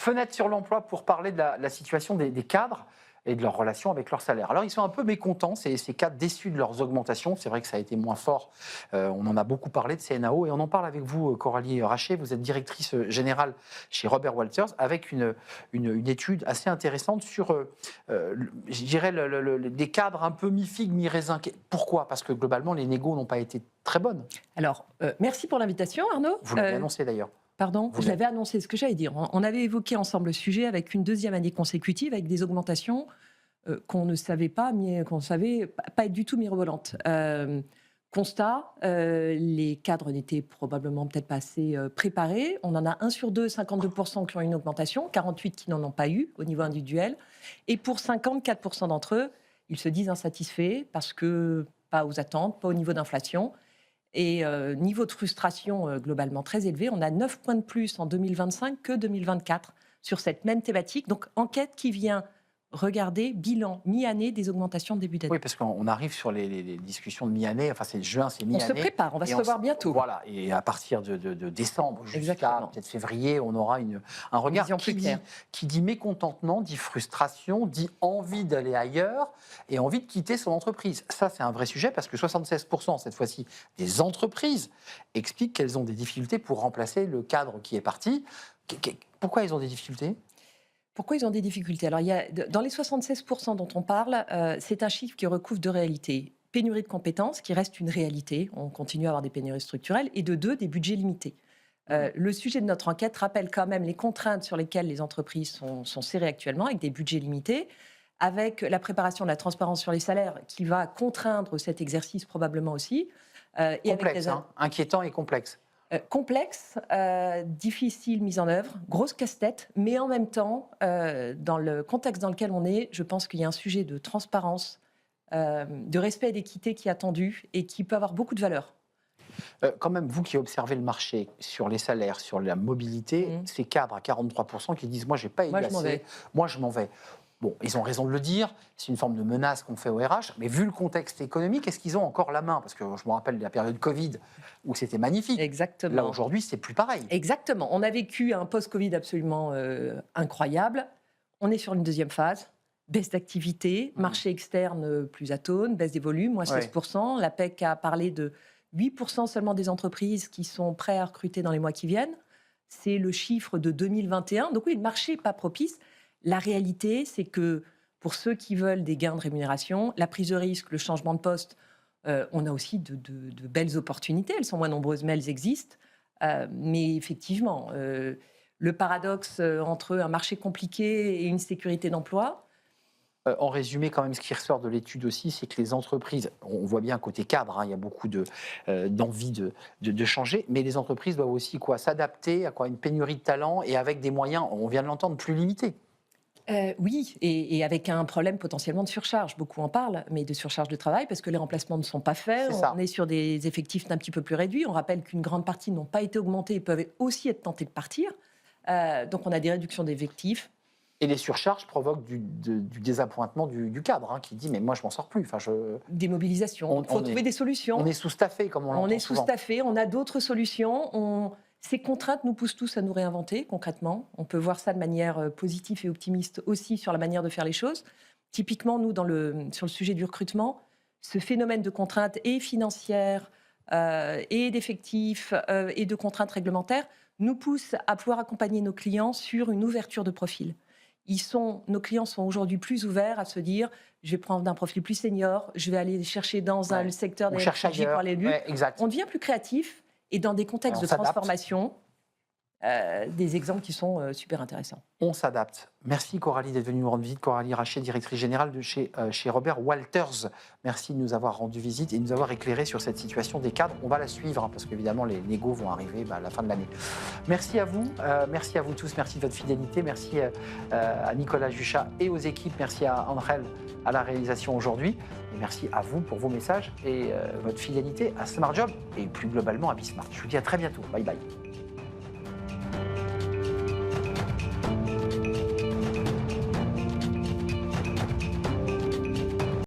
Fenêtre sur l'emploi pour parler de la situation des cadres et de leur relation avec leur salaire. Alors, ils sont un peu mécontents, ces cadres déçus de leurs augmentations. C'est vrai que ça a été moins fort. On en a beaucoup parlé de CNAO et on en parle avec vous, Coralie Rachet. Vous êtes directrice générale chez Robert Walters avec une étude assez intéressante sur, je dirais, des cadres un peu mi-figue, mi-raisin. Pourquoi ? Parce que globalement, les négos n'ont pas été très bonnes. Alors, merci pour l'invitation, Arnaud. Vous l'avez annoncé d'ailleurs. Pardon, je l'avais annoncé, ce que j'allais dire. On avait évoqué ensemble le sujet avec une deuxième année consécutive, avec des augmentations qu'on ne savait pas, qu'on ne savait pas être du tout mirobolantes. Constat, les cadres n'étaient probablement peut-être pas assez préparés. On en a 1 sur 2, 52% qui ont une augmentation, 48 qui n'en ont pas eu au niveau individuel. Et pour 54% d'entre eux, ils se disent insatisfaits parce que pas aux attentes, pas au niveau d'inflation. Et niveau de frustration globalement très élevé. On a 9 points de plus en 2025 que 2024 sur cette même thématique. Donc, enquête qui vient regarder bilan mi-année des augmentations de début d'année. Oui, parce qu'on arrive sur les discussions de mi-année. Enfin, c'est juin, c'est mi-année. On se prépare, on va se revoir bientôt. Voilà, et à partir de décembre jusqu'à peut-être février, on aura un regard qui dit mécontentement, dit frustration, dit envie d'aller ailleurs et envie de quitter son entreprise. Ça, c'est un vrai sujet parce que 76% cette fois-ci des entreprises expliquent qu'elles ont des difficultés pour remplacer le cadre qui est parti. Pourquoi ils ont des difficultés ? Pourquoi ils ont des difficultés ? Alors, dans les 76% dont on parle, c'est un chiffre qui recouvre deux réalités. Pénurie de compétences, qui reste une réalité, on continue à avoir des pénuries structurelles, et de deux, des budgets limités. Le sujet de notre enquête rappelle quand même les contraintes sur lesquelles les entreprises sont serrées actuellement, avec des budgets limités, avec la préparation de la transparence sur les salaires, qui va contraindre cet exercice probablement aussi. Et complexe, avec inquiétant et complexe. Complexe, difficile mise en œuvre, grosse casse-tête, mais en même temps, dans le contexte dans lequel on est, je pense qu'il y a un sujet de transparence, de respect et d'équité qui est attendu et qui peut avoir beaucoup de valeur. Quand même, vous qui observez le marché sur les salaires, sur la mobilité, ces cadres à 43% qui disent « moi, je n'ai pas eu assez, moi, je m'en vais ». Bon, ils ont raison de le dire, c'est une forme de menace qu'on fait au RH, mais vu le contexte économique, est-ce qu'ils ont encore la main ? Parce que je me rappelle de la période Covid où c'était magnifique. Exactement. Là, aujourd'hui, c'est plus pareil. Exactement. On a vécu un post-Covid absolument incroyable. On est sur une deuxième phase. Baisse d'activité, marché externe plus atone, baisse des volumes, moins 16%. La PEC a parlé de 8% seulement des entreprises qui sont prêtes à recruter dans les mois qui viennent. C'est le chiffre de 2021. Donc oui, le marché n'est pas propice. La réalité, c'est que pour ceux qui veulent des gains de rémunération, la prise de risque, le changement de poste, on a aussi de belles opportunités. Elles sont moins nombreuses, mais elles existent. Mais effectivement, le paradoxe entre un marché compliqué et une sécurité d'emploi. En résumé, quand même, ce qui ressort de l'étude aussi, c'est que les entreprises, on voit bien côté cadre, il y a beaucoup d'envie de changer, mais les entreprises doivent aussi s'adapter à une pénurie de talents et avec des moyens, on vient de l'entendre, plus limités. Oui, et avec un problème potentiellement de surcharge. Beaucoup en parlent, mais de surcharge de travail, parce que les remplacements ne sont pas faits. On est sur des effectifs un petit peu plus réduits. On rappelle qu'une grande partie n'ont pas été augmentés et peuvent aussi être tentés de partir. Donc on a des réductions d'effectifs. Et les surcharges provoquent du désappointement du cadre, qui dit « mais moi, je m'en sors plus ». Des mobilisations. Il faut trouver des solutions. On est sous-staffé, comme on l'entend souvent. On est sous-staffé, on a d'autres solutions. Ces contraintes nous poussent tous à nous réinventer, concrètement. On peut voir ça de manière positive et optimiste aussi sur la manière de faire les choses. Typiquement, nous, sur le sujet du recrutement, ce phénomène de contraintes et financières, et d'effectifs, et de contraintes réglementaires, nous pousse à pouvoir accompagner nos clients sur une ouverture de profil. Nos clients sont aujourd'hui plus ouverts à se dire je vais prendre un profil plus senior, je vais aller chercher dans le secteur des réfugiés pour aller lutter. On devient plus créatif. Et dans des contextes de transformation, des exemples qui sont super intéressants. On s'adapte. Merci Coralie d'être venue nous rendre visite. Coralie Rachet, directrice générale de chez Robert Walters. Merci de nous avoir rendu visite et de nous avoir éclairé sur cette situation des cadres. On va la suivre parce qu'évidemment les négos vont arriver à la fin de l'année. Merci à vous tous. Merci de votre fidélité. Merci à Nicolas Juchat et aux équipes. Merci à Andrel à la réalisation aujourd'hui. Et merci à vous pour vos messages et votre fidélité à Smart Job et plus globalement à Bismart. Je vous dis à très bientôt. Bye bye.